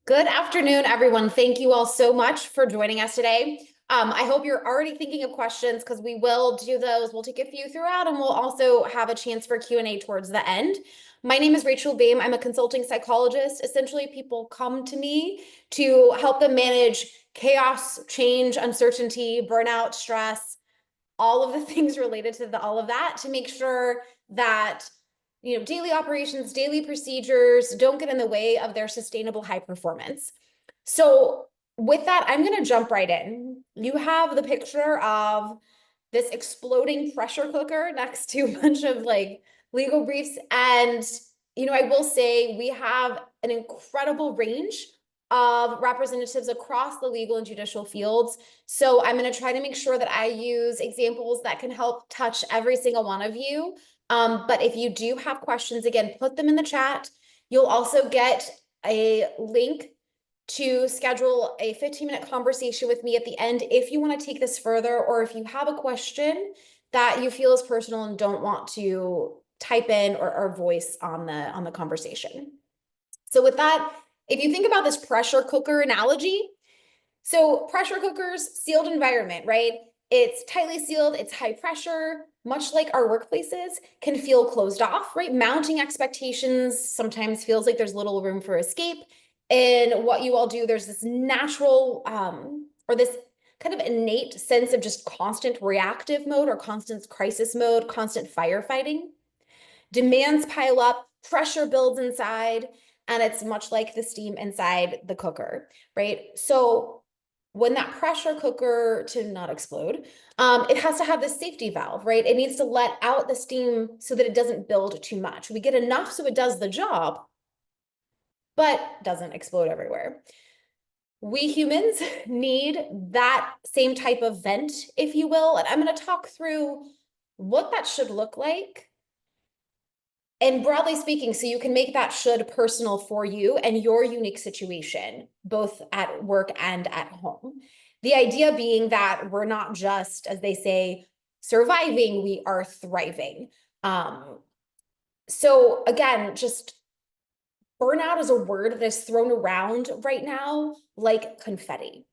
Good afternoon, everyone. Thank you all so much for joining us today. I hope you're already thinking of questions because we will do those. We'll take a few throughout and we'll also have a chance for Q&A towards the end. My name is Rachel Beam. I'm a consulting psychologist. Essentially, people come to me to help them manage chaos, change, uncertainty, burnout, stress, all of the things related to all of that to make sure that daily operations, daily procedures don't get in the way of their sustainable high performance. So with that, I'm going to jump right in. You have the picture of this exploding pressure cooker next to a bunch of legal briefs. And, I will say we have an incredible range of representatives across the legal and judicial fields. So I'm going to try to make sure that I use examples that can help touch every single one of you. But if you do have questions, again, put them in the chat. You'll also get a link to schedule a 15-minute conversation with me at the end if you want to take this further, or if you have a question that you feel is personal and don't want to type in or voice on the conversation. So with that, if you think about this pressure cooker analogy, so pressure cookers, sealed environment, right? It's tightly sealed, it's high pressure, much like our workplaces can feel closed off, right? Mounting expectations sometimes feels like there's little room for escape. And what you all do, there's this natural or this kind of innate sense of just constant reactive mode or constant crisis mode, constant firefighting. Demands pile up, pressure builds inside, and it's much like the steam inside the cooker, right? So when that pressure cooker to not explode, it has to have this safety valve, right? It needs to let out the steam so that it doesn't build too much. We get enough so it does the job, but doesn't explode everywhere. We humans need that same type of vent, if you will, and I'm going to talk through what that should look like. And broadly speaking, so you can make that should personal for you and your unique situation, both at work and at home. The idea being that we're not just, as they say, surviving, we are thriving. So again, just burnout is a word that is thrown around right now like confetti.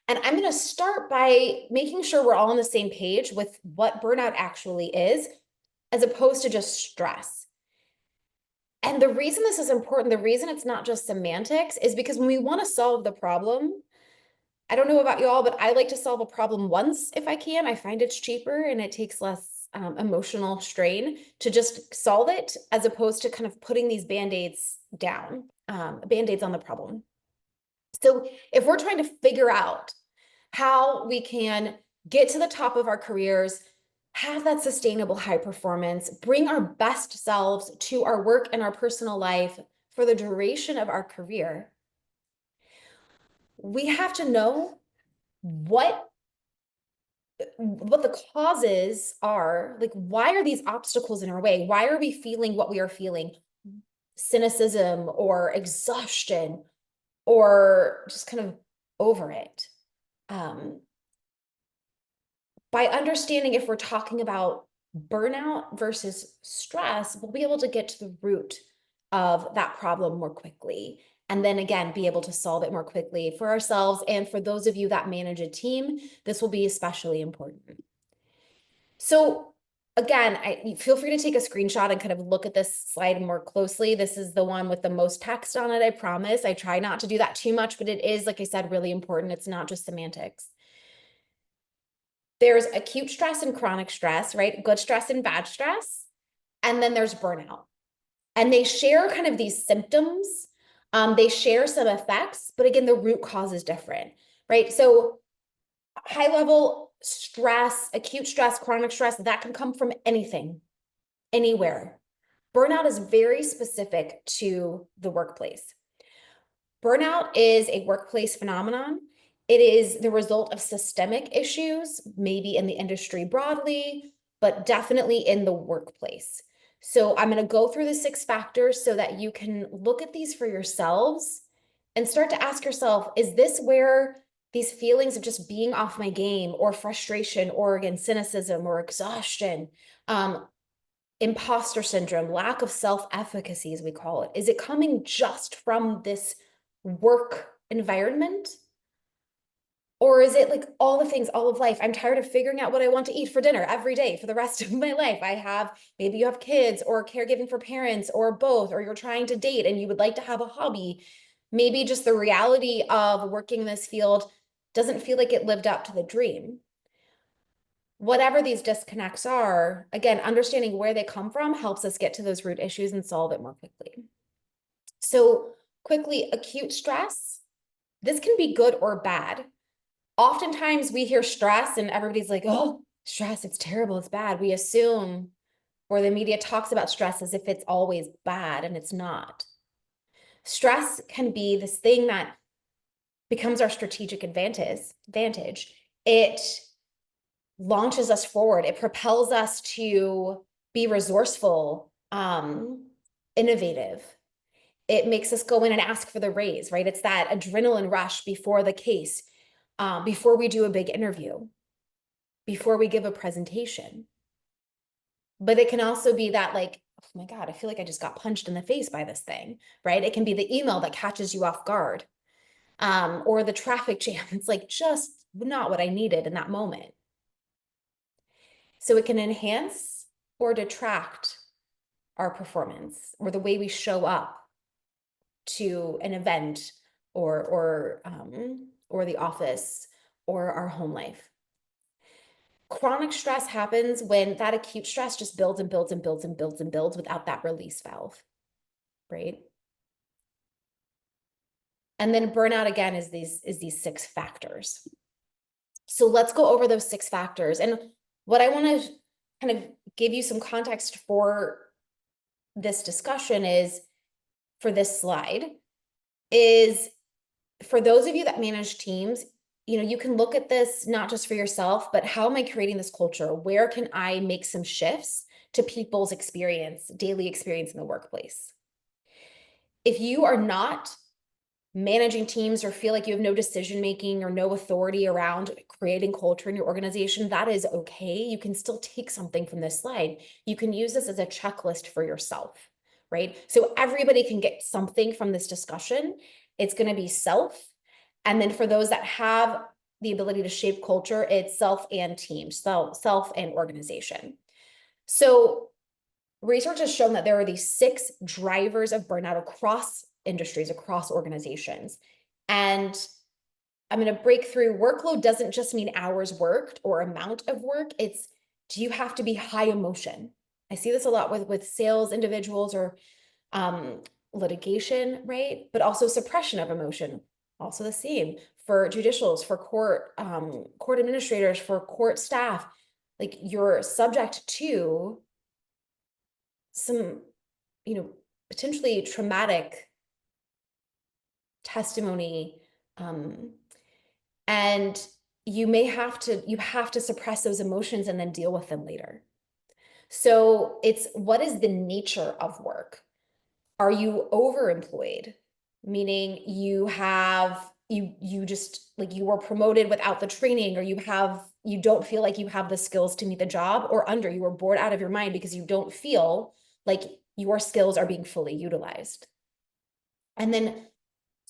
And I'm going to start by making sure we're all on the same page with what burnout actually is, as opposed to just stress. And the reason this is important, the reason it's not just semantics, is because when we want to solve the problem, I don't know about you all, but I like to solve a problem once if I can. I find it's cheaper and it takes less emotional strain to just solve it, as opposed to kind of putting these band-aids down, band-aids on the problem. So if we're trying to figure out how we can get to the top of our careers, have that sustainable high performance, bring our best selves to our work and our personal life for the duration of our career, we have to know what the causes are. Like, why are these obstacles in our way? Why are we feeling what we are feeling? Cynicism or exhaustion or just kind of over it. By understanding if we're talking about burnout versus stress, we'll be able to get to the root of that problem more quickly. And then again, be able to solve it more quickly for ourselves. And for those of you that manage a team, this will be especially important. So again, I feel free to take a screenshot and kind of look at this slide more closely. This is the one with the most text on it, I promise. I try not to do that too much, but it is, like I said, really important. It's not just semantics. There's acute stress and chronic stress, right? Good stress and bad stress. And then there's burnout. And they share kind of these symptoms. They share some effects, but again, the root cause is different, right? So high level stress, acute stress, chronic stress, that can come from anything, anywhere. Burnout is very specific to the workplace. Burnout is a workplace phenomenon. It is the result of systemic issues, maybe in the industry broadly, but definitely in the workplace. So I'm going to go through the 6 factors so that you can look at these for yourselves and start to ask yourself, is this where these feelings of just being off my game or frustration or again, cynicism or exhaustion, imposter syndrome, lack of self-efficacy, as we call it, is it coming just from this work environment? Or is it like all the things, all of life? I'm tired of figuring out what I want to eat for dinner every day for the rest of my life. Maybe you have kids or caregiving for parents or both, or you're trying to date and you would like to have a hobby. Maybe just the reality of working in this field doesn't feel like it lived up to the dream. Whatever these disconnects are, again, understanding where they come from helps us get to those root issues and solve it more quickly. So quickly, acute stress, this can be good or bad. Oftentimes we hear stress and everybody's like, oh, stress, it's terrible, it's bad. We assume, or the media talks about stress as if it's always bad, and it's not. Stress can be this thing that becomes our strategic advantage. It launches us forward. It propels us to be resourceful, innovative. It makes us go in and ask for the raise, right? It's that adrenaline rush before the case, before we do a big interview, before we give a presentation. But it can also be that like, oh my God, I feel like I just got punched in the face by this thing, right? It can be the email that catches you off guard, or the traffic jam. It's like just not what I needed in that moment. So it can enhance or detract our performance or the way we show up to an event or the office or our home life. Chronic stress happens when that acute stress just builds and builds and builds and builds and builds without that release valve, right? And then burnout again is these 6 factors. So let's go over those 6 factors. And what I want to kind of give you some context for this discussion is, for this slide, is for those of you that manage teams, you can look at this not just for yourself, but how am I creating this culture? Where can I make some shifts to people's experience, daily experience in the workplace? If you are not managing teams or feel like you have no decision making or no authority around creating culture in your organization, that is okay. You can still take something from this slide. You can use this as a checklist for yourself, right? So everybody can get something from this discussion. It's going to be self. And then for those that have the ability to shape culture, it's self and team, self and organization. So research has shown that there are these 6 drivers of burnout across industries, across organizations. And I'm going to break through. Workload doesn't just mean hours worked or amount of work. It's, do you have to be high emotion? I see this a lot with sales individuals or litigation, right? But also suppression of emotion, also the same for judicials, for court administrators, for court staff. Like, you're subject to some, potentially traumatic testimony, and you have to suppress those emotions and then deal with them later. So it's, what is the nature of work? Are you overemployed? Meaning you just, like, you were promoted without the training, or you don't feel like you have the skills to meet the job, or you were bored out of your mind because you don't feel like your skills are being fully utilized. And then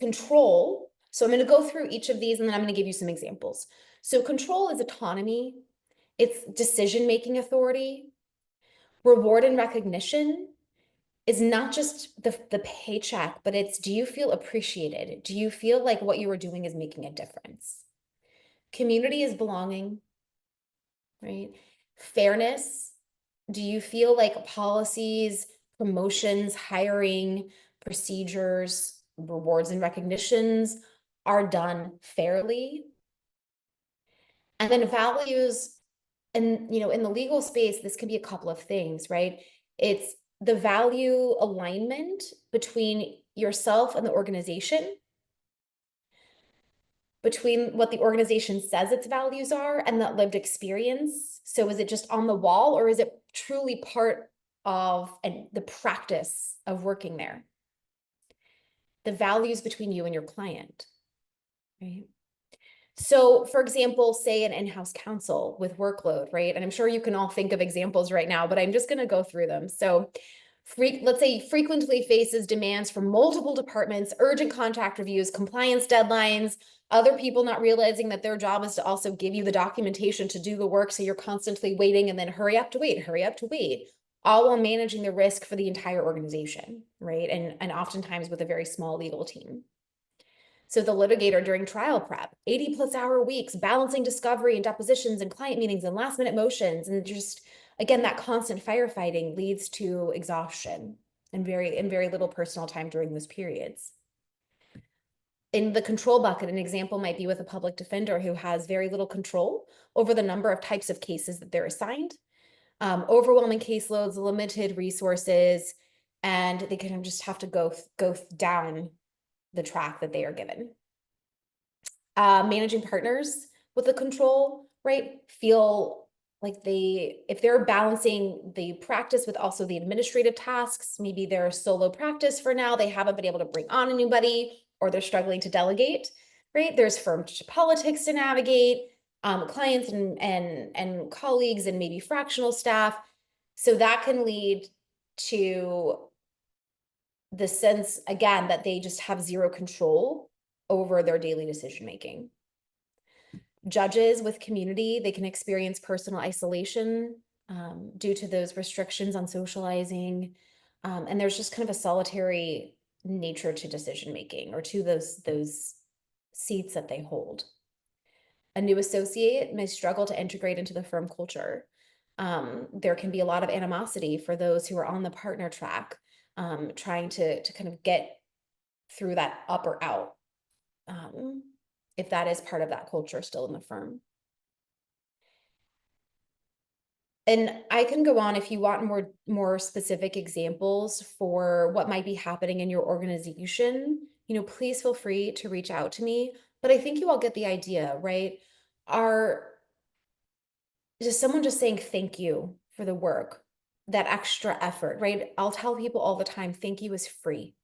control. So I'm going to go through each of these and then I'm going to give you some examples. So control is autonomy. It's decision-making authority. Reward and recognition is not just the paycheck, but it's, do you feel appreciated? Do you feel like what you are doing is making a difference? Community is belonging, right? Fairness. Do you feel like policies, promotions, hiring, procedures, rewards and recognitions are done fairly? And then values, and in the legal space, this can be a couple of things, right? It's the value alignment between yourself and the organization, between what the organization says its values are and that lived experience. So is it just on the wall, or is it truly part of the practice of working there? The values between you and your client, right? So for example, say an in-house counsel with workload, right? And I'm sure you can all think of examples right now, but I'm just going to go through them. So let's say frequently faces demands from multiple departments, urgent contract reviews, compliance deadlines, other people not realizing that their job is to also give you the documentation to do the work. So you're constantly waiting and then hurry up to wait, all while managing the risk for the entire organization, right? And oftentimes with a very small legal team. So the litigator during trial prep, 80+ hour weeks, balancing discovery and depositions and client meetings and last minute motions. And just, again, that constant firefighting leads to exhaustion and very little personal time during those periods. In the control bucket, an example might be with a public defender who has very little control over the number of types of cases that they're assigned, overwhelming caseloads, limited resources, and they kind of just have to go down the track that they are given. Managing partners with the control, right, feel like if they're balancing the practice with also the administrative tasks, maybe they're solo practice for now, they haven't been able to bring on anybody, or they're struggling to delegate, right? There's firm politics to navigate, clients and colleagues and maybe fractional staff. So that can lead to the sense, again, that they just have zero control over their daily decision making. Judges with community, they can experience personal isolation due to those restrictions on socializing. And there's just kind of a solitary nature to decision making, or to those seats that they hold. A new associate may struggle to integrate into the firm culture. There can be a lot of animosity for those who are on the partner track, trying to kind of get through that up or out, if that is part of that culture still in the firm. And I can go on if you want more specific examples for what might be happening in your organization, please feel free to reach out to me. But I think you all get the idea, right? Just someone just saying thank you for the work, that extra effort, right? I'll tell people all the time, thank you is free.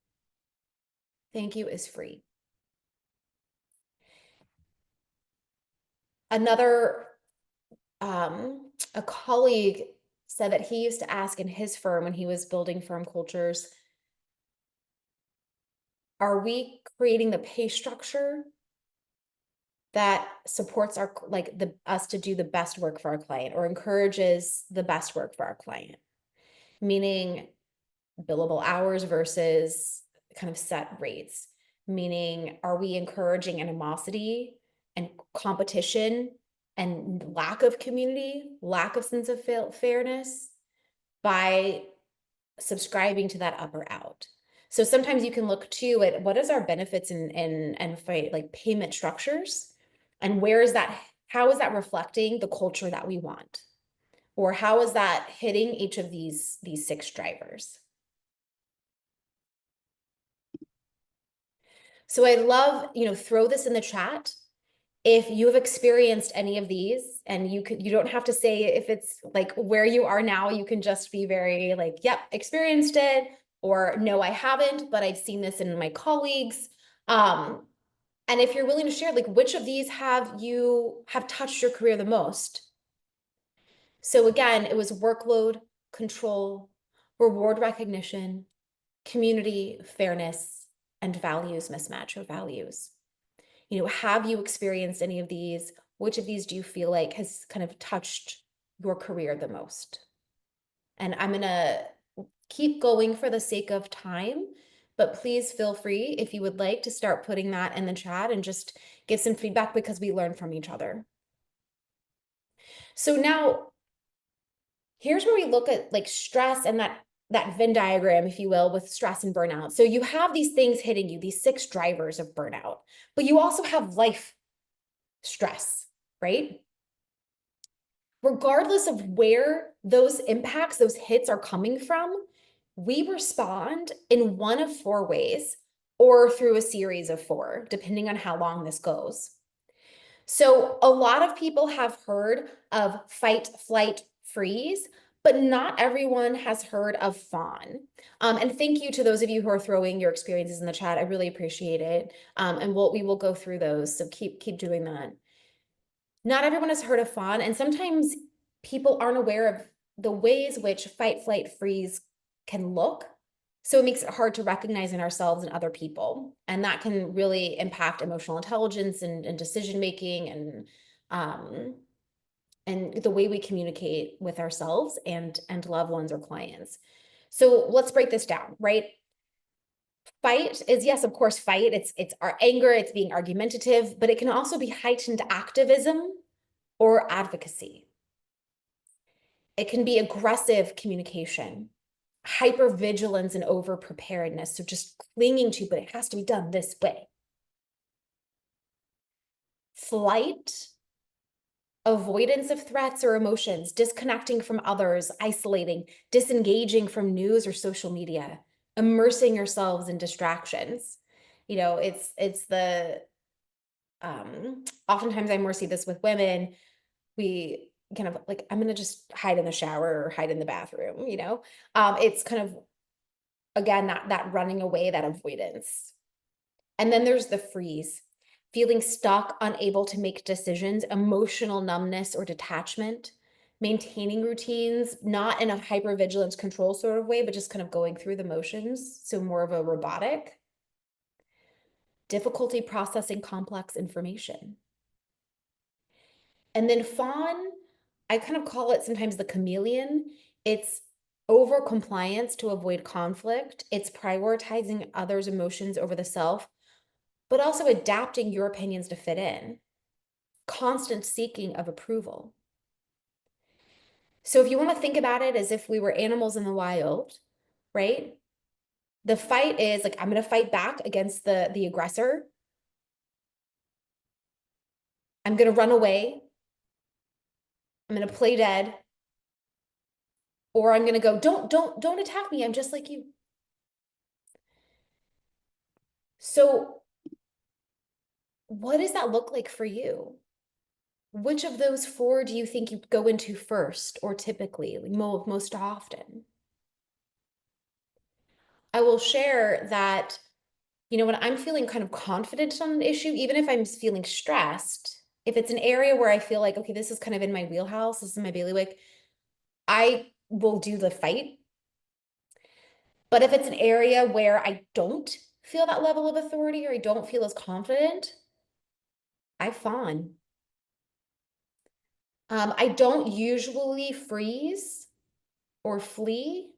Thank you is free. Another, a colleague said that he used to ask in his firm when he was building firm cultures, are we creating the pay structure that supports us to do the best work for our client, or encourages the best work for our client? Meaning billable hours versus kind of set rates. Meaning, are we encouraging animosity and competition and lack of community, lack of sense of fairness by subscribing to that up or out? So sometimes you can look too at what is our benefits and like payment structures, and how is that reflecting the culture that we want? Or how is that hitting each of these 6 drivers? So I'd love, throw this in the chat if you have experienced any of these, and you don't have to say if it's like where you are now, you can just be very like, yep, experienced it, or no, I haven't, but I've seen this in my colleagues. And if you're willing to share, like, which of these have touched your career the most? So again, it was workload, control, reward recognition, community, fairness, and values mismatch, or values. Have you experienced any of these? Which of these do you feel like has kind of touched your career the most? And I'm gonna keep going for the sake of time, but please feel free if you would like to start putting that in the chat and just give some feedback, because we learn from each other. So now here's where we look at like stress and that Venn diagram, if you will, with stress and burnout. So you have these things hitting you, these 6 drivers of burnout, but you also have life stress, right? Regardless of where those impacts, those hits are coming from, we respond in one of 4 ways, or through a series of 4, depending on how long this goes. So a lot of people have heard of fight, flight, freeze, but not everyone has heard of fawn. And thank you to those of you who are throwing your experiences in the chat. I really appreciate it. And we will go through those. So keep doing that. Not everyone has heard of fawn, and sometimes people aren't aware of the ways which fight, flight, freeze can look. So it makes it hard to recognize in ourselves and other people. And that can really impact emotional intelligence and decision making and the way we communicate with ourselves and loved ones or clients. So let's break this down, right? Fight is, yes, of course, fight. It's our anger, it's being argumentative, but it can also be heightened activism or advocacy. It can be aggressive communication, hypervigilance and over preparedness. So just clinging to, but it has to be done this way. Flight, avoidance of threats or emotions, disconnecting from others, isolating, disengaging from news or social media, immersing yourselves in distractions. You know, it's the oftentimes I more see this with women. We kind of like, I'm gonna just hide in the shower or hide in the bathroom, you know. It's kind of, again, that running away, that avoidance. And then there's the freeze, feeling stuck, unable to make decisions, emotional numbness or detachment, maintaining routines, not in a hypervigilance control sort of way, but just kind of going through the motions. So more of a robotic. Difficulty processing complex information. And then fawn, I kind of call it sometimes the chameleon. It's over compliance to avoid conflict. It's prioritizing others' emotions over the self, but also adapting your opinions to fit in. Constant seeking of approval. So if you want to think about it as if we were animals in the wild, right? The fight is like, I'm going to fight back against the aggressor. I'm going to run away. I'm going to play dead. Or I'm going to go, don't attack me. I'm just like you. So what does that look like for you? Which of those four do you think you go into first or typically, like most often? I will share that, you know, when I'm feeling kind of confident on an issue, even if I'm feeling stressed, if it's an area where I feel like, okay, this is kind of in my wheelhouse, this is my bailiwick, I will do the fight. But if it's an area where I don't feel that level of authority or I don't feel as confident, I fawn. I don't usually freeze or flee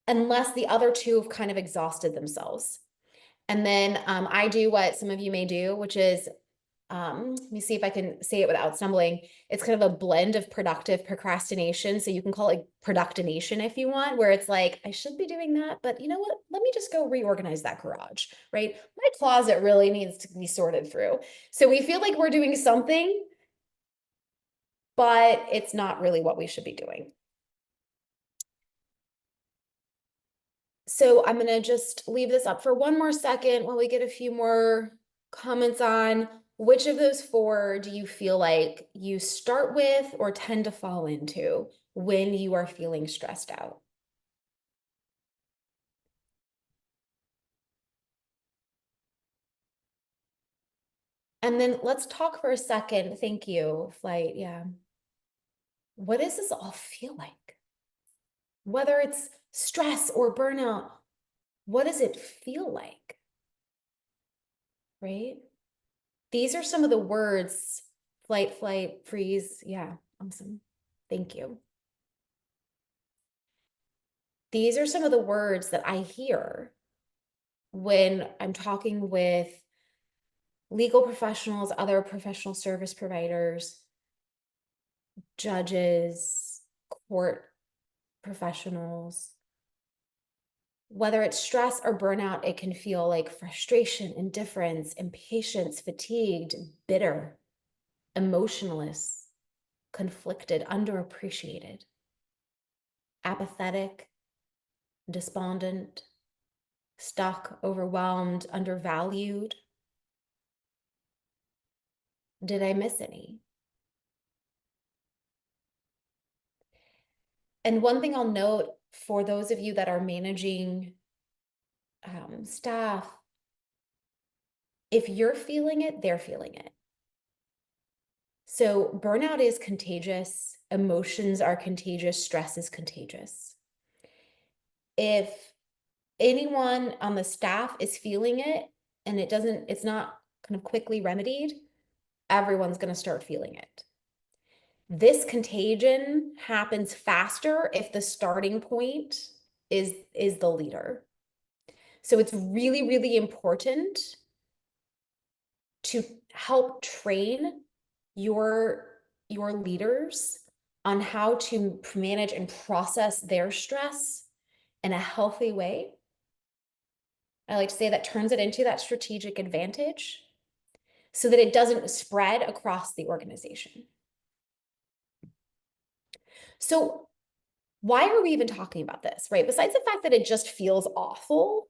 unless the other two have kind of exhausted themselves. And then I do what some of you may do, which is, let me see if I can say it without stumbling. It's kind of a blend of productive procrastination. So you can call it productination if you want, where it's like, I should be doing that, but you know what? Let me just go reorganize that garage, right? My closet really needs to be sorted through. So we feel like we're doing something, but it's not really what we should be doing. So I'm going to just leave this up for one more second while we get a few more comments on which of those four do you feel like you start with or tend to fall into when you are feeling stressed out? And then let's talk for a second. Thank you, Flight. Yeah. What does this all feel like? Whether it's stress or burnout, what does it feel like? Right? These are some of the words, flight, freeze. Yeah, awesome. Thank you. These are some of the words that I hear when I'm talking with legal professionals, other professional service providers, judges, court professionals. Whether it's stress or burnout, it can feel like frustration, indifference, impatience, fatigued, bitter, emotionless, conflicted, underappreciated, apathetic, despondent, stuck, overwhelmed, undervalued. Did I miss any? And one thing I'll note for those of you that are managing staff, if you're feeling it, they're feeling it. So burnout is contagious. emotions are contagious, stress is contagious. If anyone on the staff is feeling it and it's not kind of quickly remedied, everyone's going to start feeling it. This contagion happens faster if the starting point is the leader. So it's really, really important to help train your leaders on how to manage and process their stress in a healthy way. I like to say that turns it into that strategic advantage so that it doesn't spread across the organization. So why are we even talking about this, right? Besides the fact that it just feels awful,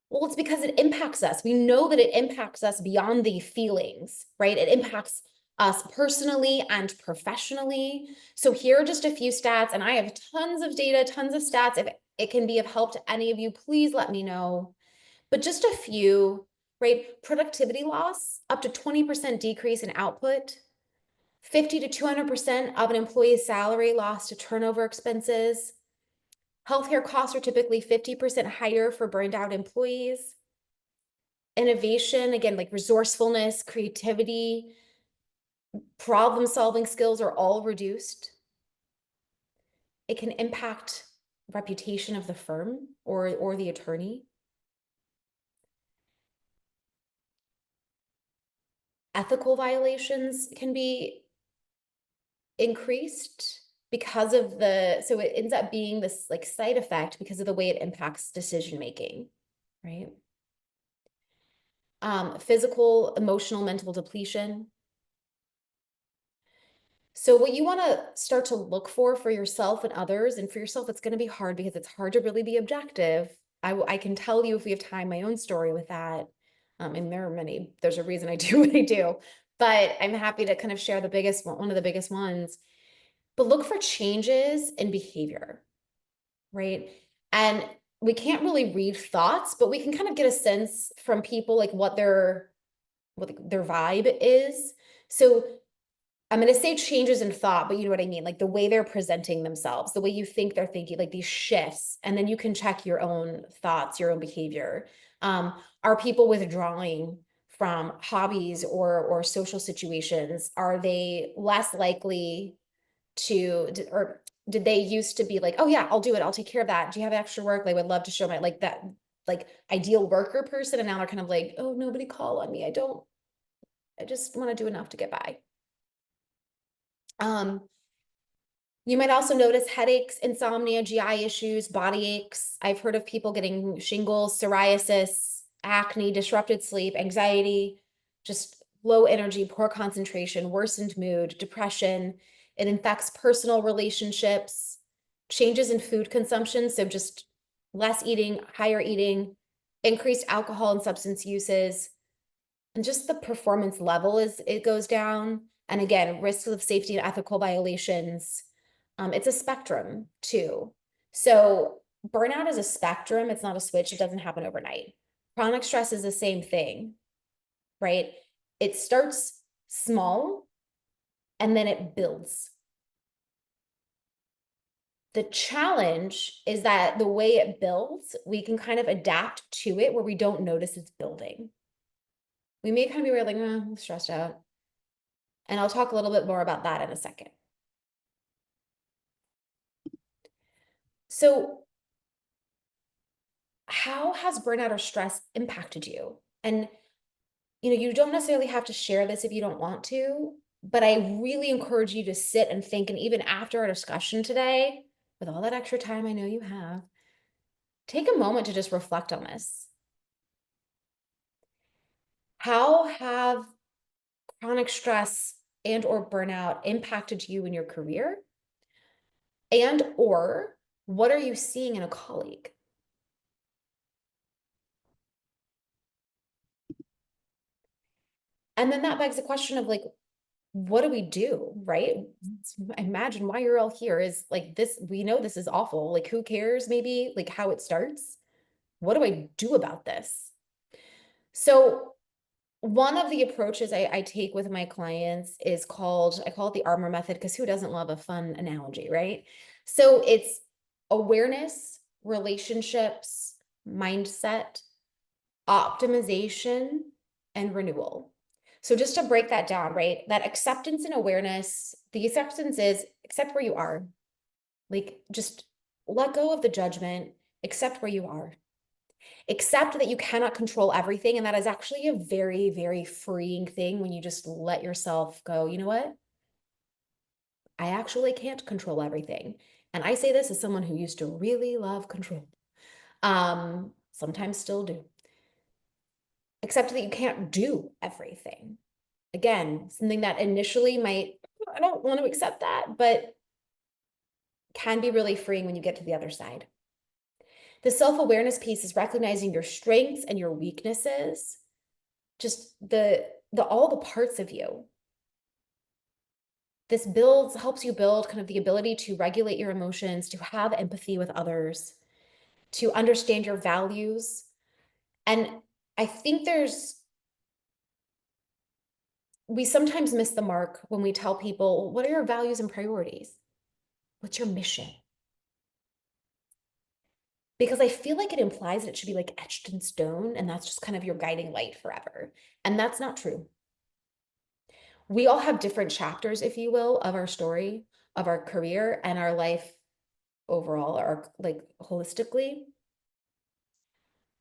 well, it's because it impacts us. We know that it impacts us beyond the feelings, right? It impacts us personally and professionally. So here are just a few stats, and I have tons of data, tons of stats. If it can be of help to any of you, please let me know. But just a few, right? Productivity loss, up to 20% decrease in output, 50 to 200% of an employee's salary lost to turnover expenses. Healthcare costs are typically 50% higher for burned out employees. Innovation, again, like resourcefulness, creativity, problem-solving skills are all reduced. It can impact reputation of the firm or the attorney. Ethical violations can be increased because of so it ends up being this like side effect because of the way it impacts decision making, right? Physical, emotional, mental depletion. So what you want to start to look for yourself and others, and for yourself, it's going to be hard because it's hard to really be objective. I can tell you if we have time, my own story with that. And there are many, there's a reason I do what I do, but I'm happy to kind of share one of the biggest ones. But look for changes in behavior, right? And we can't really read thoughts, but we can kind of get a sense from people like what their vibe is. So I'm going to say changes in thought, but you know what I mean? Like the way they're presenting themselves, the way you think they're thinking, like these shifts, and then you can check your own thoughts, your own behavior. Are people withdrawing from hobbies or social situations? Are they less likely or did they used to be like, oh yeah, I'll do it. I'll take care of that. Do you have extra work? They would love to show my like that like ideal worker person. And now they're kind of like, oh, nobody call on me. I just want to do enough to get by. You might also notice headaches, insomnia, GI issues, body aches. I've heard of people getting shingles, psoriasis, acne, disrupted sleep, anxiety, just low energy, poor concentration, worsened mood, depression. It infects personal relationships, changes in food consumption. So just less eating, higher eating, increased alcohol and substance uses, and just the performance level it goes down. And again, risks of safety and ethical violations. It's a spectrum too. So burnout is a spectrum. It's not a switch. It doesn't happen overnight. Chronic stress is the same thing, right? It starts small and then it builds. The challenge is that the way it builds, we can kind of adapt to it where we don't notice it's building. We may kind of be like, I'm stressed out. And I'll talk a little bit more about that in a second. So how has burnout or stress impacted you? And, you don't necessarily have to share this if you don't want to, but I really encourage you to sit and think. And even after our discussion today, with all that extra time I know you have, take a moment to just reflect on this. How have chronic stress and or burnout impacted you in your career? And or what are you seeing in a colleague? And then that begs the question of like, what do we do, right? Imagine why you're all here is like this, we know this is awful. Like, who cares maybe like how it starts? What do I do about this? So one of the approaches I take with my clients is I call it the armor method, because who doesn't love a fun analogy, right? So it's awareness, relationships, mindset, optimization, and renewal. So just to break that down, right? That acceptance and awareness, the acceptance is accept where you are. Like just let go of the judgment, accept where you are. Accept that you cannot control everything. And that is actually a very, very freeing thing when you just let yourself go, you know what? I actually can't control everything. And I say this as someone who used to really love control. Sometimes still do. Accept that you can't do everything. Again, something that initially might, I don't want to accept that, but can be really freeing when you get to the other side. The self-awareness piece is recognizing your strengths and your weaknesses, just the all the parts of you. This helps you build kind of the ability to regulate your emotions, to have empathy with others, to understand your values. And I think we sometimes miss the mark when we tell people, what are your values and priorities? What's your mission? Because I feel like it implies that it should be like etched in stone, and that's just kind of your guiding light forever. And that's not true. We all have different chapters, if you will, of our story, of our career, and our life overall, or like holistically.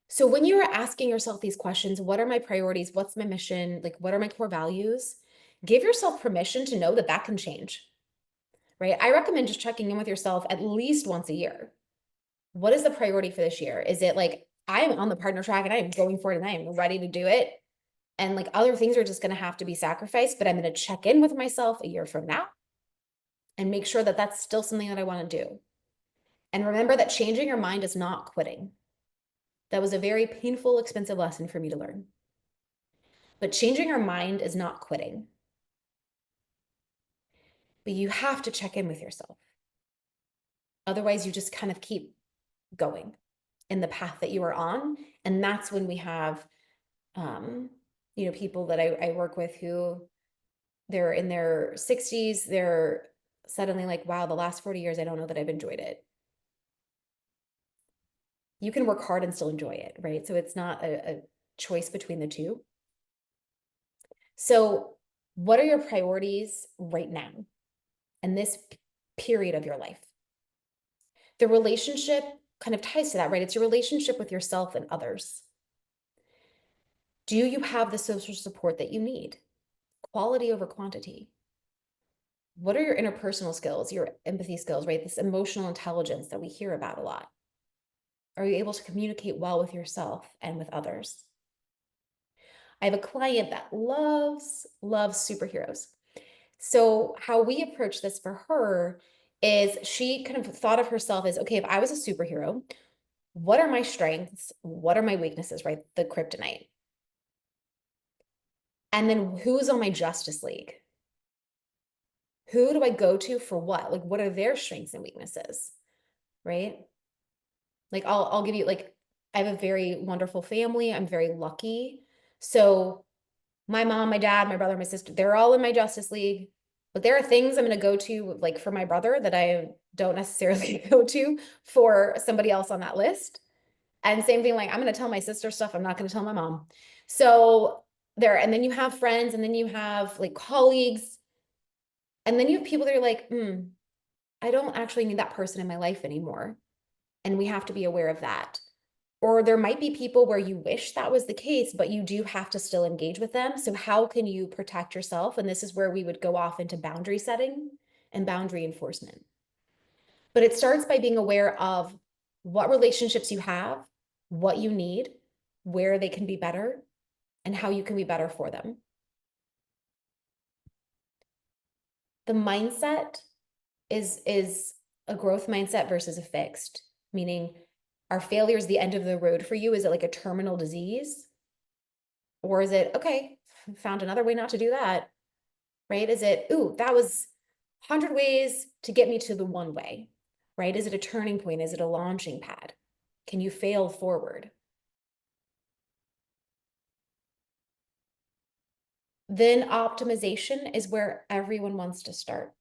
So when you're asking yourself these questions, what are my priorities? What's my mission? Like, what are my core values? Give yourself permission to know that that can change, right? I recommend just checking in with yourself at least once a year. What is the priority for this year? Is it like, I'm on the partner track and I am going for it and I am ready to do it? And like other things are just going to have to be sacrificed, but I'm going to check in with myself a year from now and make sure that that's still something that I want to do. And remember that changing your mind is not quitting. That was a very painful, expensive lesson for me to learn. But changing your mind is not quitting. But you have to check in with yourself. Otherwise, you just kind of keep going in the path that you are on. And that's when we have, people that I work with who they're in their 60s, they're suddenly like, wow, the last 40 years, I don't know that I've enjoyed it. You can work hard and still enjoy it, right? So it's not a choice between the two. So what are your priorities right now in this period of your life? The relationship kind of ties to that, right? It's your relationship with yourself and others. Do you have the social support that you need? Quality over quantity. What are your interpersonal skills, your empathy skills, right? This emotional intelligence that we hear about a lot. Are you able to communicate well with yourself and with others? I have a client that loves superheroes. So how we approach this for her is she kind of thought of herself as, okay, if I was a superhero, what are my strengths? What are my weaknesses, right? The kryptonite. And then who's on my Justice League? Who do I go to for what? Like, what are their strengths and weaknesses, right? Like, I'll give you, like, I have a very wonderful family. I'm very lucky. So my mom, my dad, my brother, my sister, they're all in my Justice League. But there are things I'm going to go to, like for my brother, that I don't necessarily go to for somebody else on that list. And same thing, like I'm going to tell my sister stuff I'm not going to tell my mom. So and then you have friends, and then you have like colleagues, and then you have people that are like, I don't actually need that person in my life anymore. And we have to be aware of that. Or there might be people where you wish that was the case, but you do have to still engage with them. So how can you protect yourself? And this is where we would go off into boundary setting and boundary enforcement. But it starts by being aware of what relationships you have, what you need, where they can be better, and how you can be better for them. The mindset is a growth mindset versus a fixed, meaning, are failures the end of the road for you? Is it like a terminal disease? Or is it, okay, found another way not to do that, right? Is it, ooh, that was 100 ways to get me to the one way, right? Is it a turning point? Is it a launching pad? Can you fail forward? then optimization is where everyone wants to start.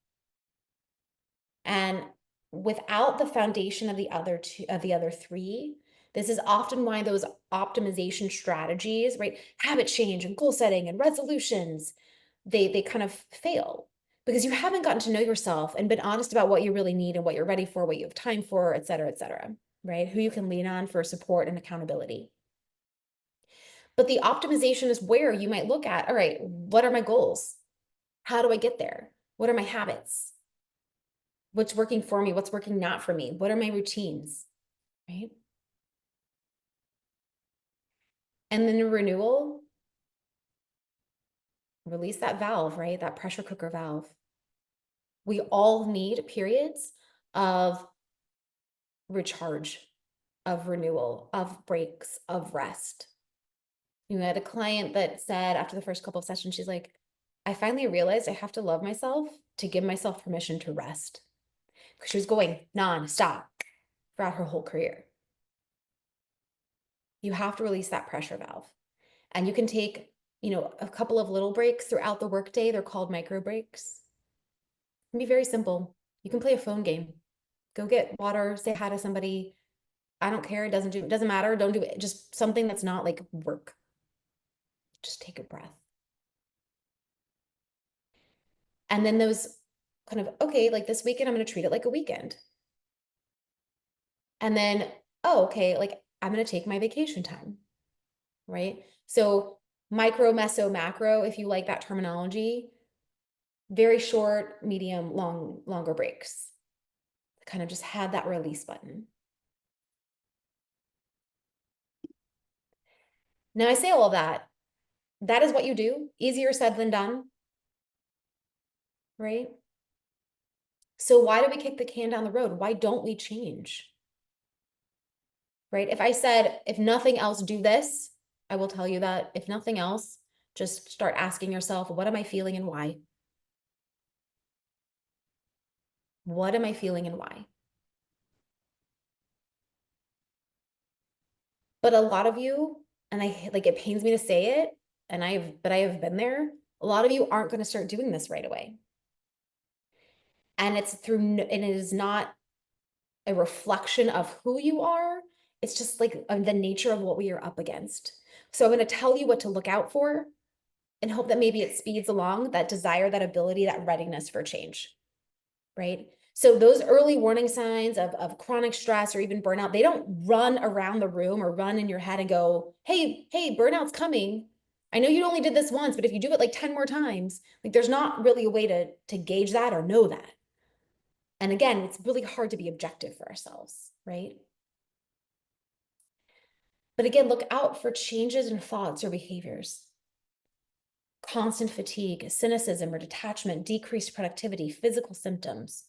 And without the foundation of the other three, this is often why those optimization strategies, right? Habit change and goal setting and resolutions, they kind of fail because you haven't gotten to know yourself and been honest about what you really need and what you're ready for, what you have time for, et cetera, right? Who you can lean on for support and accountability. But the optimization is where you might look at, all right, what are my goals? How do I get there? What are my habits? What's working for me? What's working not for me? What are my routines? Right? And then the renewal, release that valve, right? That pressure cooker valve. We all need periods of recharge, of renewal, of breaks, of rest. You had a client that said after the first couple of sessions, she's like, I finally realized I have to love myself to give myself permission to rest. Because she was going non-stop throughout her whole career. You have to release that pressure valve. And you can take, a couple of little breaks throughout the workday. They're called micro breaks. It can be very simple. You can play a phone game. Go get water, say hi to somebody. I don't care. It doesn't matter. Don't do it. Just something that's not like work. Just take a breath. And then those kind of, okay, like this weekend, I'm going to treat it like a weekend. And then, oh, okay, like I'm going to take my vacation time, right? So micro, meso, macro, if you like that terminology, very short, medium, longer breaks. Kind of just had that release button. Now I say all of that. That is what you do. Easier said than done, right? So why do we kick the can down the road? Why don't we change? Right? If I said, if nothing else, do this, I will tell you that if nothing else, just start asking yourself, what am I feeling and why? What am I feeling and why? But a lot of you, and I like it pains me to say it, but I have been there. A lot of you aren't going to start doing this right away. And and it is not a reflection of who you are. It's just like the nature of what we are up against. So I'm going to tell you what to look out for and hope that maybe it speeds along that desire, that ability, that readiness for change, right? So those early warning signs of chronic stress or even burnout, they don't run around the room or run in your head and go, hey, burnout's coming. I know you only did this once, but if you do it like 10 more times, like there's not really a way to gauge that or know that. And again, it's really hard to be objective for ourselves, right? But again, look out for changes in thoughts or behaviors. Constant fatigue, cynicism or detachment, decreased productivity, physical symptoms.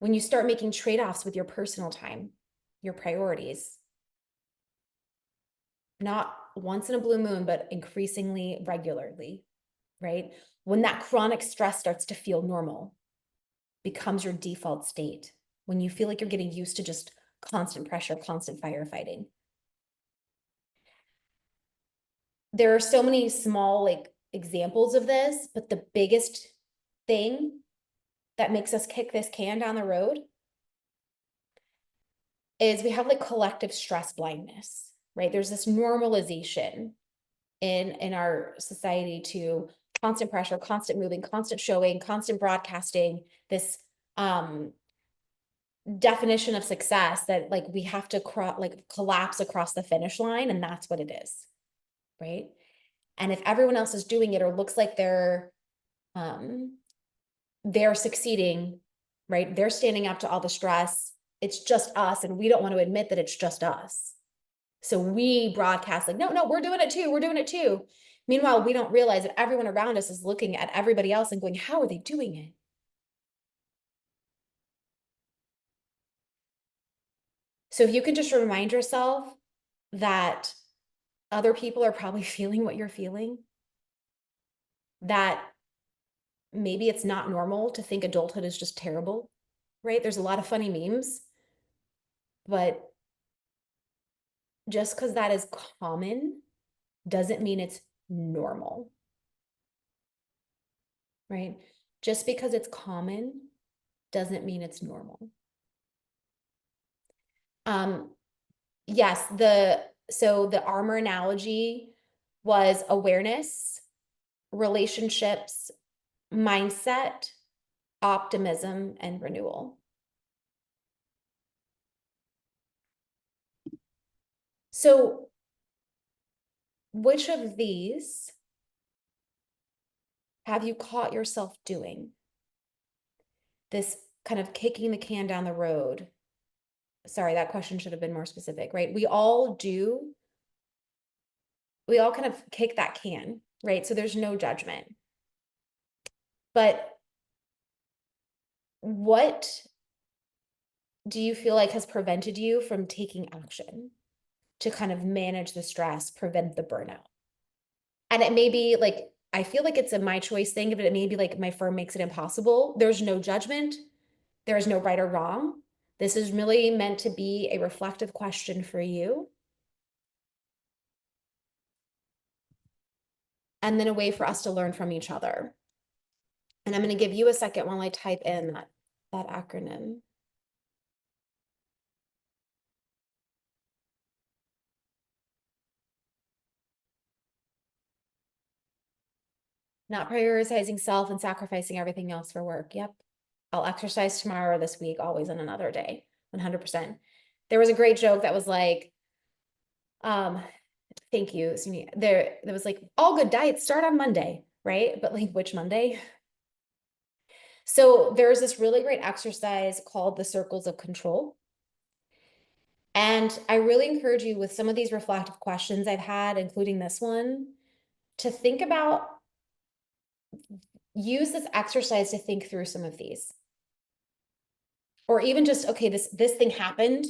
When you start making trade-offs with your personal time, your priorities, not once in a blue moon, but increasingly regularly, right? When that chronic stress starts to feel normal, becomes your default state, when you feel like you're getting used to just constant pressure, constant firefighting. There are so many small like examples of this, but the biggest thing that makes us kick this can down the road is we have like collective stress blindness, right? There's this normalization in our society to constant pressure, constant moving, constant showing, constant broadcasting, this definition of success that like we have to collapse across the finish line, and that's what it is, right? And if everyone else is doing it or looks like they're succeeding, right? They're standing up to all the stress. It's just us, and we don't want to admit that it's just us. So we broadcast like, no, we're doing it too. We're doing it too. Meanwhile, we don't realize that everyone around us is looking at everybody else and going, how are they doing it? So if you can just remind yourself that other people are probably feeling what you're feeling, that maybe it's not normal to think adulthood is just terrible, right? There's a lot of funny memes, but just because that is common doesn't mean it's normal. right? Just because it's common doesn't mean it's normal. Yes, so the armor analogy was awareness, relationships, mindset, optimism, and renewal. So which of these have you caught yourself doing? This kind of kicking the can down the road. Sorry, that question should have been more specific, right? We all kind of kick that can, right? So there's no judgment. But what do you feel like has prevented you from taking action to kind of manage the stress, prevent the burnout? And it may be like, I feel like it's a my choice thing, but it may be like my firm makes it impossible. There's no judgment. There is no right or wrong. This is really meant to be a reflective question for you. And then a way for us to learn from each other. And I'm going to give you a second while I type in that acronym. Not prioritizing self and sacrificing everything else for work. Yep. I'll exercise tomorrow or this week, always on another day. 100%. There was a great joke that was like, thank you, Sumi. There was like, all good diets start on Monday, right? But like, which Monday? So there's this really great exercise called the circles of control. And I really encourage you with some of these reflective questions I've had, including this one, to think about, use this exercise to think through some of these. Or even just, okay, this thing happened.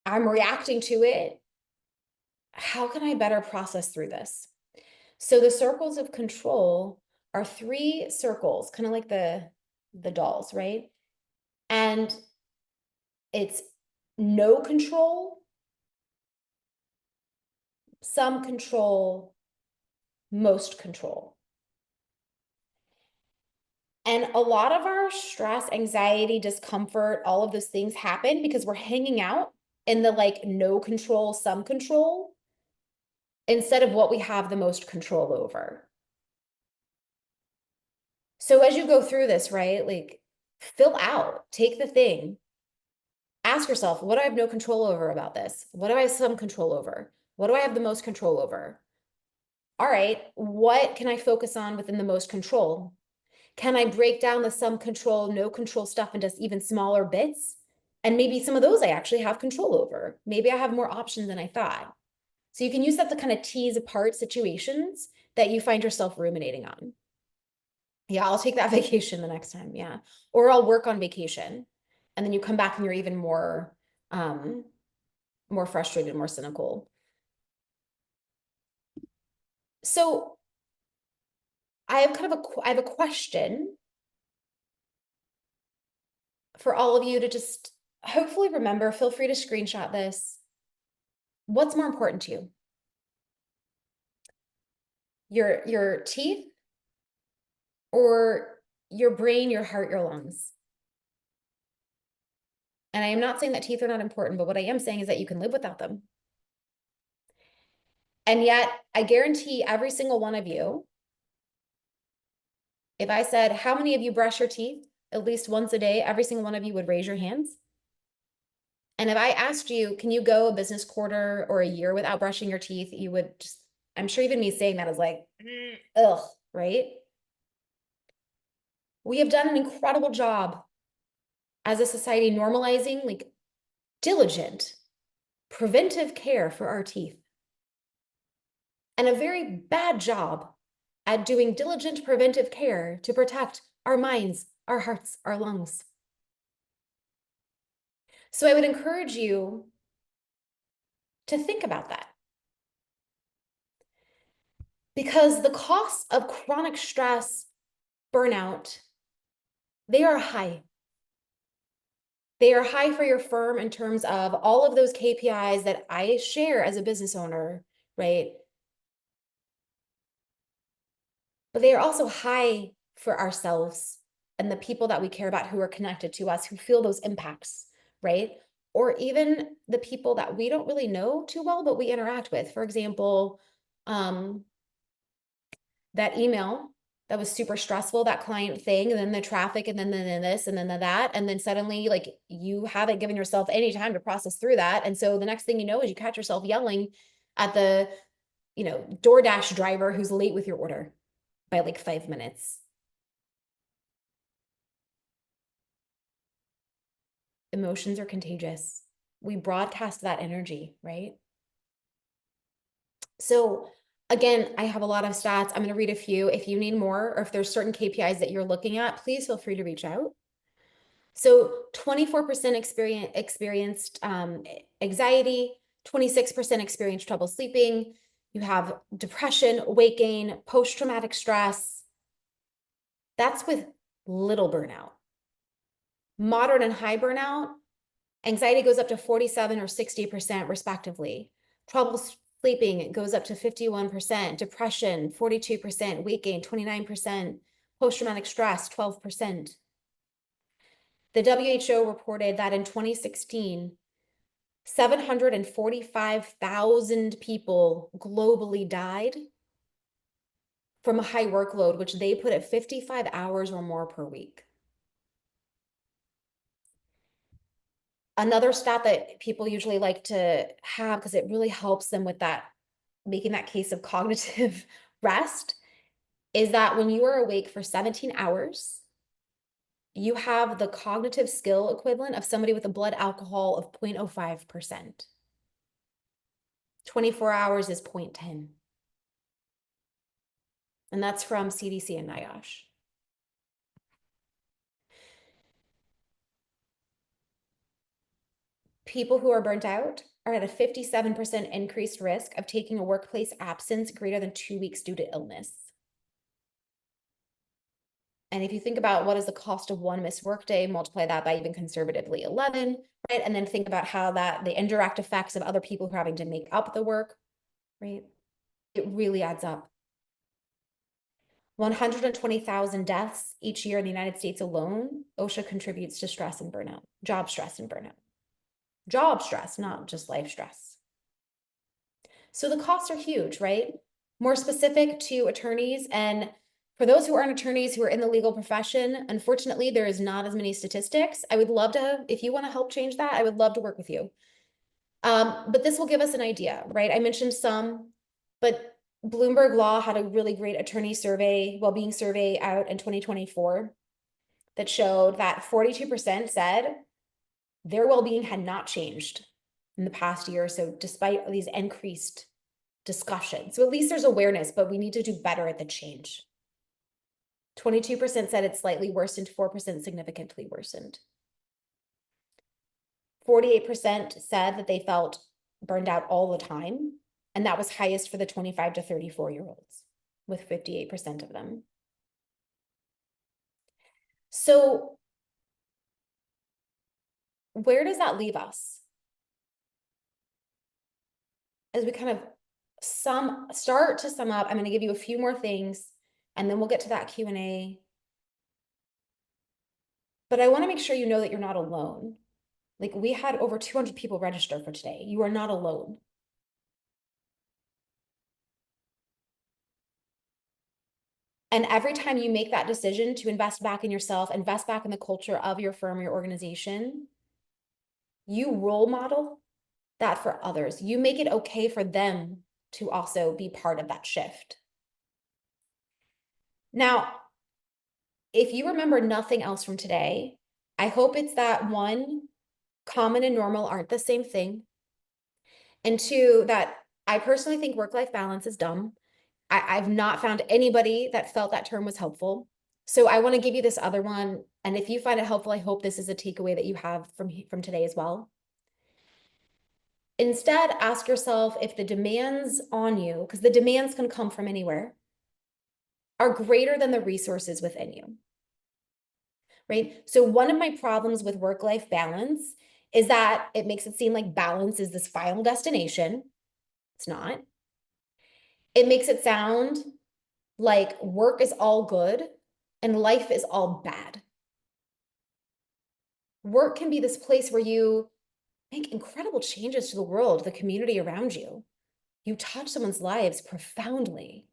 I'm reacting to it. How can I better process through this? So the circles of control are 3 circles, kind of like the dolls, right? And it's no control, some control, most control. And a lot of our stress, anxiety, discomfort, all of those things happen because we're hanging out in the like no control, some control, instead of what we have the most control over. So as you go through this, right, like fill out, take the thing, ask yourself, what do I have no control over about this? What do I have some control over? What do I have the most control over? All right, what can I focus on within the most control? Can I break down the some control, no control stuff into even smaller bits? And maybe some of those I actually have control over. Maybe I have more options than I thought. So you can use that to kind of tease apart situations that you find yourself ruminating on. Yeah, I'll take that vacation the next time. Yeah. Or I'll work on vacation. And then you come back and you're even more frustrated, more cynical. So I have a question for all of you to just hopefully remember. Feel free to screenshot this. What's more important to you? Your teeth or your brain, your heart, your lungs? And I am not saying that teeth are not important, but what I am saying is that you can live without them. And yet I guarantee every single one of you, if I said, how many of you brush your teeth at least once a day, every single one of you would raise your hands. And if I asked you, can you go a business quarter or a year without brushing your teeth, you would just, I'm sure even me saying that is like, ugh, right? We have done an incredible job as a society normalizing like diligent preventive care for our teeth, and a very bad job at doing diligent preventive care to protect our minds, our hearts, our lungs. So I would encourage you to think about that. Because the costs of chronic stress, burnout, they are high. They are high for your firm in terms of all of those KPIs that I share as a business owner, right? but they are also high for ourselves and the people that we care about who are connected to us, who feel those impacts, right? Or even the people that we don't really know too well, but we interact with. For example, that email that was super stressful, that client thing, and then the traffic, and then this, and then that, and then suddenly, like, you haven't given yourself any time to process through that. And so the next thing you know is you catch yourself yelling at the, DoorDash driver who's late with your order by like 5 minutes. Emotions are contagious. We broadcast that energy, right? So again, I have a lot of stats. I'm going to read a few. If you need more, or if there's certain KPIs that you're looking at, please feel free to reach out. So 24% experienced anxiety, 26% experienced trouble sleeping. You have depression, weight gain, post-traumatic stress. That's with little burnout. Moderate and high burnout, anxiety goes up to 47 or 60% respectively. Trouble sleeping goes up to 51%, depression 42%, weight gain 29%, post-traumatic stress 12%. The WHO reported that in 2016, 745,000 people globally died from a high workload, which they put at 55 hours or more per week. Another stat that people usually like to have, because it really helps them with that, making that case of cognitive rest, is that when you are awake for 17 hours, you have the cognitive skill equivalent of somebody with a blood alcohol of 0.05%. 24 hours is 0.10. And that's from CDC and NIOSH. People who are burnt out are at a 57% increased risk of taking a workplace absence greater than 2 weeks due to illness. And if you think about what is the cost of one missed workday, multiply that by even conservatively 11, right? And then think about how the indirect effects of other people who are having to make up the work, right? It really adds up. 120,000 deaths each year in the United States alone, OSHA contributes to stress and burnout, job stress and burnout. Job stress, not just life stress. So the costs are huge, right? More specific to attorneys, and for those who aren't attorneys who are in the legal profession, unfortunately, there is not as many statistics. I would love to, if you want to help change that, I would love to work with you. But this will give us an idea, right? I mentioned some, but Bloomberg Law had a really great attorney survey, well-being survey out in 2024 that showed that 42% said their well-being had not changed in the past year or so, despite these increased discussions. So at least there's awareness, but we need to do better at the change. 22% said it's slightly worsened, 4% significantly worsened. 48% said that they felt burned out all the time, and that was highest for the 25 to 34-year-olds, with 58% of them. So where does that leave us? As we kind of start to sum up, I'm going to give you a few more things, and then we'll get to that Q&A. But I want to make sure you know that you're not alone. Like, we had over 200 people register for today. You are not alone. And every time you make that decision to invest back in yourself, invest back in the culture of your firm, your organization, you role model that for others. You make it okay for them to also be part of that shift. Now, if you remember nothing else from today, I hope it's that one, common and normal aren't the same thing. And two, that I personally think work-life balance is dumb. I've not found anybody that felt that term was helpful. So I want to give you this other one. And if you find it helpful, I hope this is a takeaway that you have from today as well. Instead, ask yourself if the demands on you, because the demands can come from anywhere, are greater than the resources within you. Right? So one of my problems with work-life balance is that it makes it seem like balance is this final destination. It's not. It makes it sound like work is all good and life is all bad. Work can be this place where you make incredible changes to the world, the community around you. You touch someone's lives profoundly.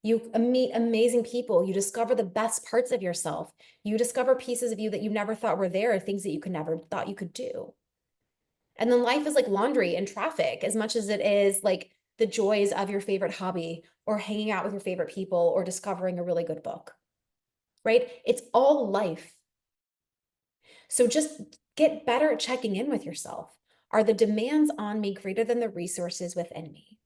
You meet amazing people. You discover the best parts of yourself. You discover pieces of you that you never thought were there, things that you could never thought you could do. And then life is like laundry and traffic as much as it is like the joys of your favorite hobby or hanging out with your favorite people or discovering a really good book, right? It's all life. So just get better at checking in with yourself. Are the demands on me greater than the resources within me?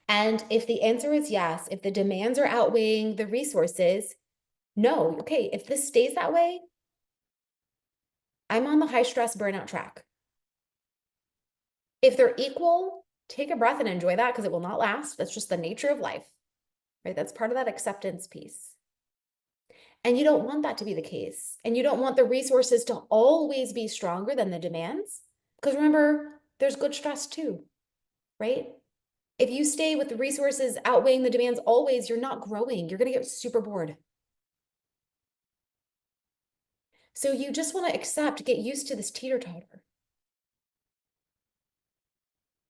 And if the answer is yes, if the demands are outweighing the resources, no, okay, if this stays that way, I'm on the high stress burnout track. If they're equal, take a breath and enjoy that because it will not last. That's just the nature of life, right? That's part of that acceptance piece. And you don't want that to be the case. And you don't want the resources to always be stronger than the demands. Because remember, there's good stress too, right? If you stay with the resources outweighing the demands always, you're not growing. You're going to get super bored. So you just want to accept, get used to this teeter-totter.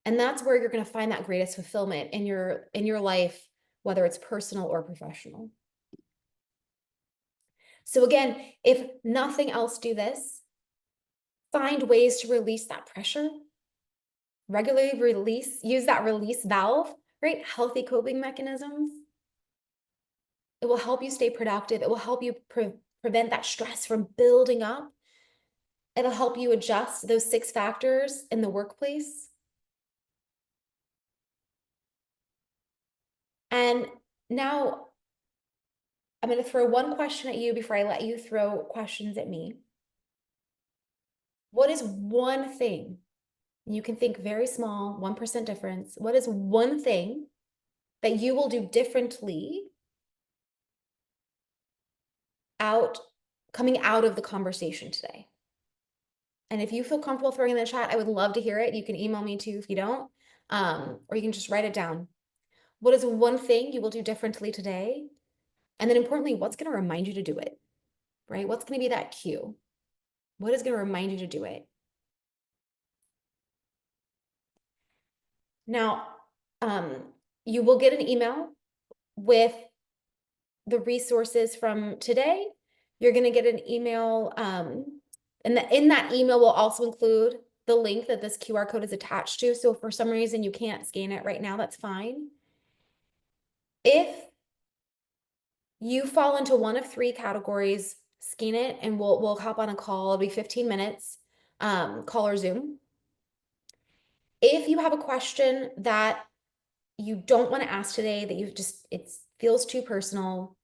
And that's where you're going to find that greatest fulfillment in your life, whether it's personal or professional. So again, if nothing else, do this. Find ways to release that pressure. Regularly use that release valve, right? Healthy coping mechanisms. It will help you stay productive. It will help you prevent that stress from building up. It'll help you adjust those 6 factors in the workplace. And now I'm going to throw one question at you before I let you throw questions at me. What is one thing, you can think very small, 1% difference. What is one thing that you will do differently coming out of the conversation today? And if you feel comfortable throwing in the chat, I would love to hear it. You can email me too if you don't, or you can just write it down. What is one thing you will do differently today? And then importantly, what's going to remind you to do it, right? What's going to be that cue? What is going to remind you to do it? Now, you will get an email with the resources from today. You're going to get an email, and in that email will also include the link that this QR code is attached to. So if for some reason you can't scan it right now, that's fine. If you fall into one of 3 categories, scan it and we'll hop on a call. It'll be 15 minutes, call or Zoom. If you have a question that you don't want to ask today, that it feels too personal,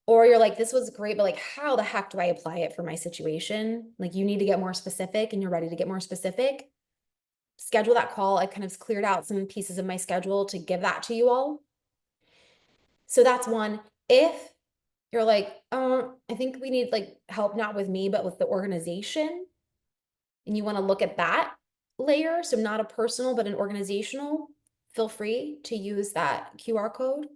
or you're like, this was great, but like, how the heck do I apply it for my situation? Like, you need to get more specific and you're ready to get more specific. Schedule that call. I kind of cleared out some pieces of my schedule to give that to you all. So that's one. If you're like, I think we need like help, not with me, but with the organization, and you want to look at that layer, so not a personal, but an organizational, feel free to use that QR code.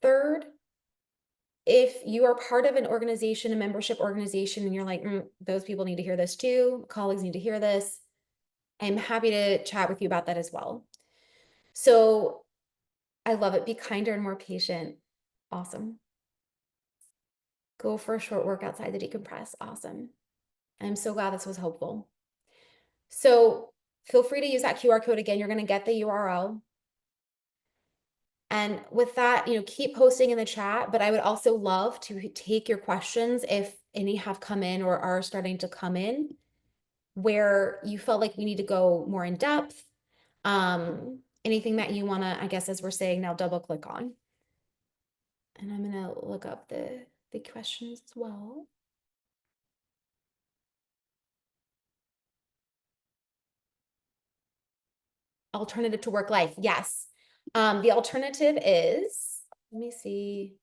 Third, if you are part of an organization, a membership organization, and you're like, those people need to hear this too, colleagues need to hear this, I'm happy to chat with you about that as well. So I love it. Be kinder and more patient. Awesome. Go for a short work outside to decompress. Awesome. I'm so glad this was helpful. So feel free to use that QR code again. You're going to get the URL. And with that, keep posting in the chat, but I would also love to take your questions if any have come in or are starting to come in where you felt like we need to go more in depth. Anything that you want to, I guess, as we're saying now, double click on. And I'm going to look up the questions as well. Alternative to work life. Yes. The alternative is, let me see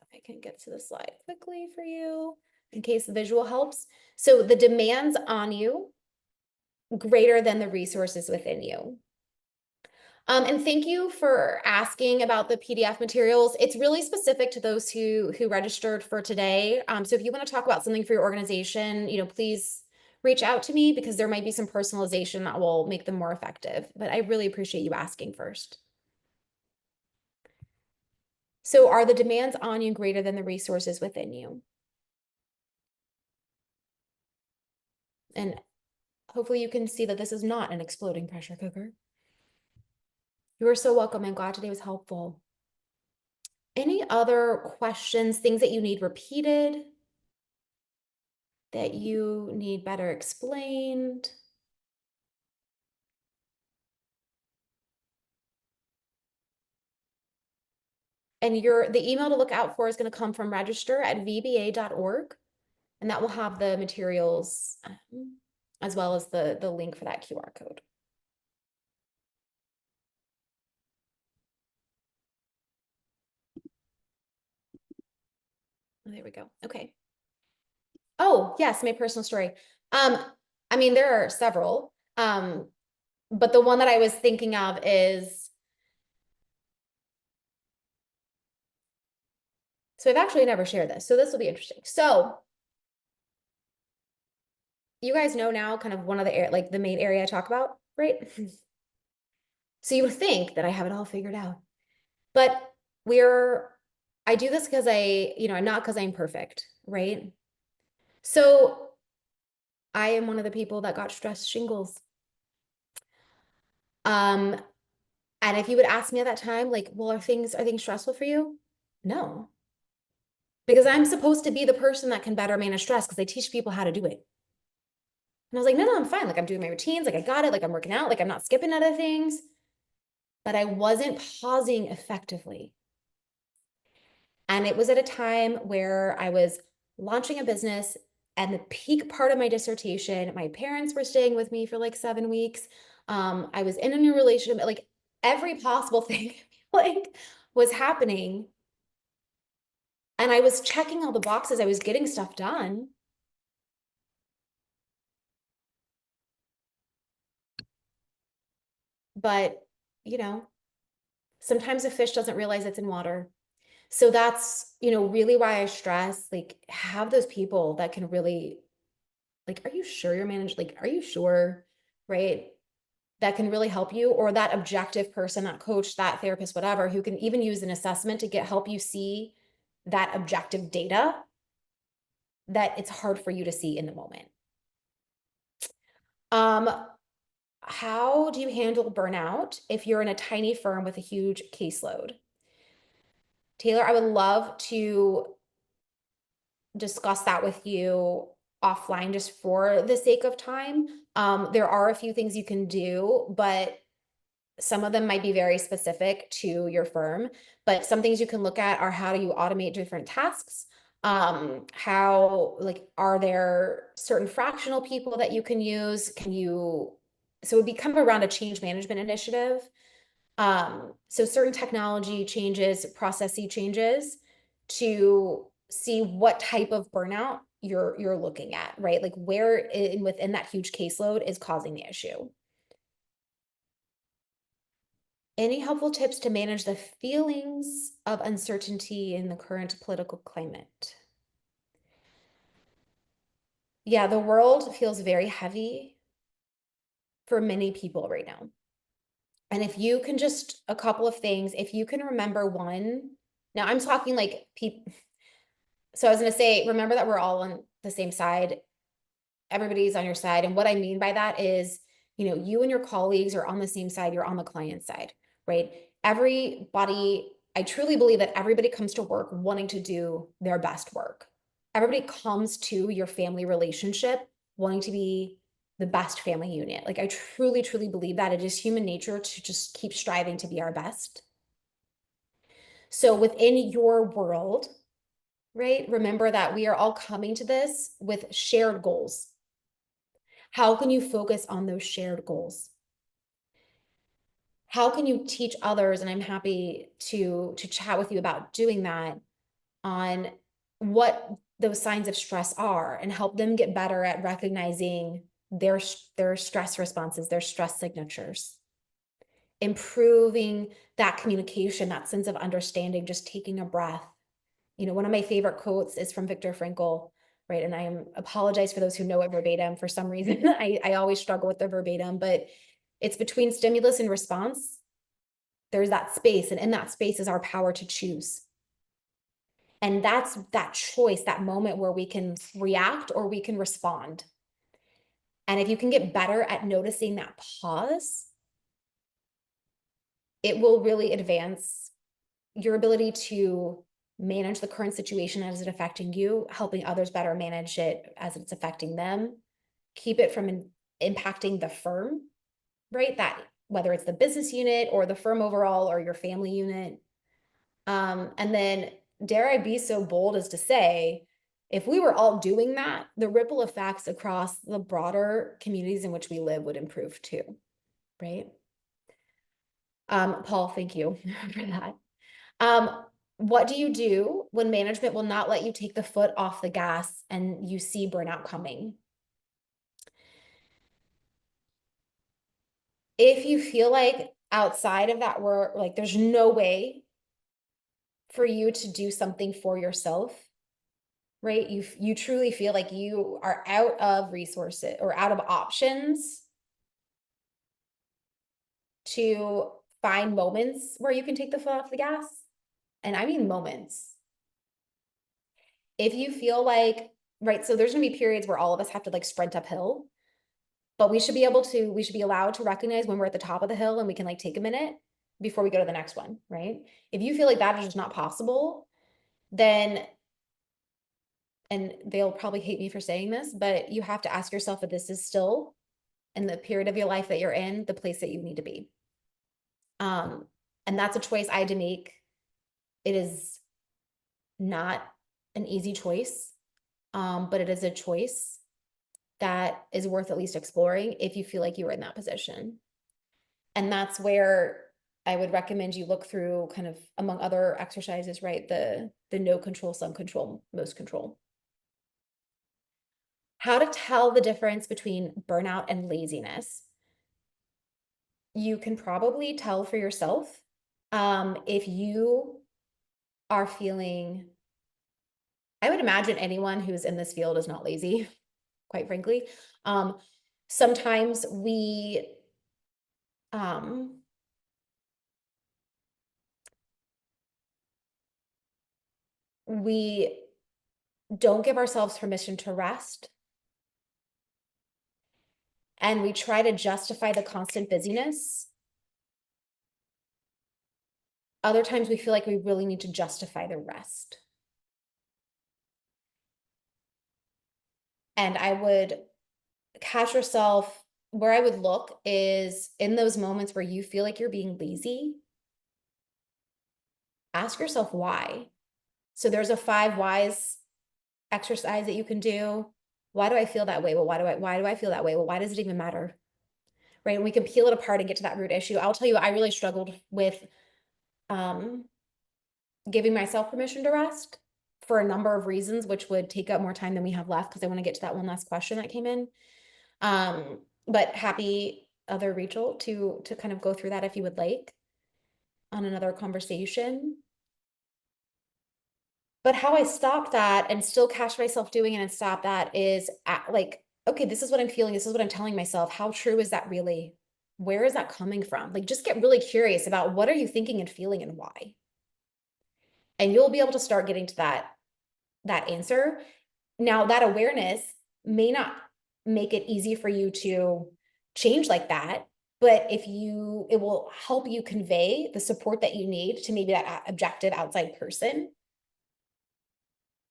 if I can get to the slide quickly for you in case the visual helps. So the demands on you greater than the resources within you. And thank you for asking about the PDF materials. It's really specific to those who registered for today. So if you want to talk about something for your organization, please reach out to me because there might be some personalization that will make them more effective. But I really appreciate you asking first. So are the demands on you greater than the resources within you? And hopefully you can see that this is not an exploding pressure cooker. You are so welcome. I'm glad today was helpful. Any other questions, things that you need repeated, that you need better explained? And the email to look out for is going to come from register@vba.org, and that will have the materials as well as the link for that QR code. There we go. Okay. Oh, yes, my personal story. I mean, there are several, but the one that I was thinking of is, so I've actually never shared this, so this will be interesting. So you guys know now kind of one of the the main area I talk about, right? So you would think that I have it all figured out, but I do this because not because I'm perfect, right? So I am one of the people that got stress shingles. Um, and if you would ask me at that time, like, well, are things stressful for you? No, because I'm supposed to be the person that can better manage stress because I teach people how to do it. And I was like, no, I'm fine. Like I'm doing my routines, like I got it, like I'm working out, like I'm not skipping other things, but I wasn't pausing effectively. And it was at a time where I was launching a business and the peak part of my dissertation, my parents were staying with me for like 7 weeks. I was in a new relationship, like every possible thing like was happening. And I was checking all the boxes. I was getting stuff done. But, sometimes a fish doesn't realize it's in water. So that's, really why I stress, like, have those people that can really, like, are you sure you're managed? Like, are you sure? Right? That can really help you, or that objective person, that coach, that therapist, whatever, who can even use an assessment to help you see that objective data that it's hard for you to see in the moment. How do you handle burnout if you're in a tiny firm with a huge caseload? Taylor, I would love to discuss that with you offline just for the sake of time. There are a few things you can do, but some of them might be very specific to your firm. But some things you can look at are, how do you automate different tasks? Are there certain fractional people that you can use? So it would become around a change management initiative. So certain technology changes, processy changes to see what type of burnout you're looking at, right? Like where within that huge caseload is causing the issue. Any helpful tips to manage the feelings of uncertainty in the current political climate? Yeah, the world feels very heavy for many people right now. And if you can just a couple of things, if you can remember one, now I'm talking like people. So I was going to say, remember that we're all on the same side. Everybody's on your side. And what I mean by that is, you and your colleagues are on the same side. You're on the client side, right? I truly believe that everybody comes to work wanting to do their best work. Everybody comes to your family relationship wanting to be the best family unit. Like I truly, truly believe that it is human nature to just keep striving to be our best. So within your world, right? Remember that we are all coming to this with shared goals. How can you focus on those shared goals? How can you teach others? And I'm happy to chat with you about doing that, on what those signs of stress are and help them get better at recognizing their stress responses, their stress signatures. improving that communication, that sense of understanding, just taking a breath. One of my favorite quotes is from Viktor Frankl, right? And apologize for those who know it verbatim. For some reason, I always struggle with the verbatim, but it's between stimulus and response. There's that space, and in that space is our power to choose. And that's that choice, that moment where we can react or we can respond. And if you can get better at noticing that pause, it will really advance your ability to manage the current situation as it affecting you, helping others better manage it as it's affecting them, keep it from impacting the firm, right? That whether it's the business unit or the firm overall or your family unit. And then dare I be so bold as to say, if we were all doing that, the ripple effects across the broader communities in which we live would improve too, right? Paul, thank you for that. What do you do when management will not let you take the foot off the gas and you see burnout coming? If you feel like outside of that work, like there's no way for you to do something for yourself, right? You truly feel like you are out of resources or out of options to find moments where you can take the foot off the gas. And I mean moments. If you feel like, right, so there's gonna be periods where all of us have to like sprint uphill, but we should be allowed to recognize when we're at the top of the hill and we can like take a minute before we go to the next one, right? If you feel like that is just not possible, then, and they'll probably hate me for saying this, but you have to ask yourself if this is still in the period of your life that you're in, the place that you need to be. And that's a choice I had to make. It is not an easy choice, but it is a choice that is worth at least exploring if you feel like you were in that position. And that's where I would recommend you look through kind of among other exercises, right? The no control, some control, most control. How to tell the difference between burnout and laziness. You can probably tell for yourself if you are feeling, I would imagine anyone who's in this field is not lazy, quite frankly. Sometimes um, we don't give ourselves permission to rest. And we try to justify the constant busyness. Other times we feel like we really need to justify the rest. And I would catch yourself, where I would look is in those moments where you feel like you're being lazy, ask yourself why. So there's a 5 whys exercise that you can do. Why do I feel that way? Well, why do I feel that way? Well, why does it even matter? Right? And we can peel it apart and get to that root issue. I'll tell you, I really struggled with giving myself permission to rest for a number of reasons, which would take up more time than we have left because I want to get to that one last question that came in. But happy other Rachel to kind of go through that if you would like on another conversation. But how I stop that and still catch myself doing it and stop that is like, okay, this is what I'm feeling. This is what I'm telling myself. How true is that really? Where is that coming from? Like, just get really curious about what are you thinking and feeling and why? And you'll be able to start getting to that answer. Now, that awareness may not make it easy for you to change like that, but it will help you convey the support that you need to maybe that objective outside person.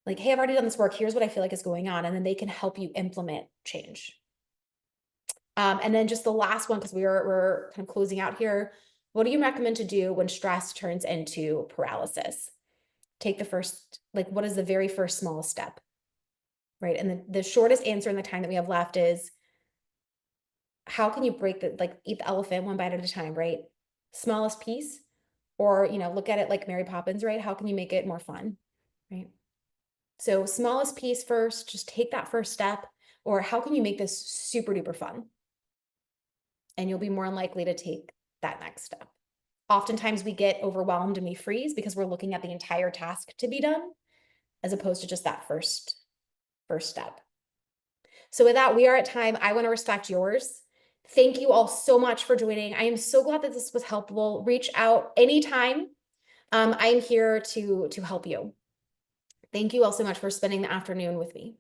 Like, hey, I've already done this work. Here's what I feel like is going on. And then they can help you implement change. And then just the last one, because we're kind of closing out here. What do you recommend to do when stress turns into paralysis? Take the first, like, what is the very first small step? Right. And the shortest answer in the time that we have left is, how can you break eat the elephant one bite at a time, right? Smallest piece, or, look at it like Mary Poppins, right? How can you make it more fun, right? So smallest piece first, just take that first step, or how can you make this super duper fun? And you'll be more likely to take that next step. Oftentimes we get overwhelmed and we freeze because we're looking at the entire task to be done, as opposed to just that first step. So with that, we are at time. I want to respect yours. Thank you all so much for joining. I am so glad that this was helpful. Reach out anytime. I'm here to help you. Thank you all so much for spending the afternoon with me.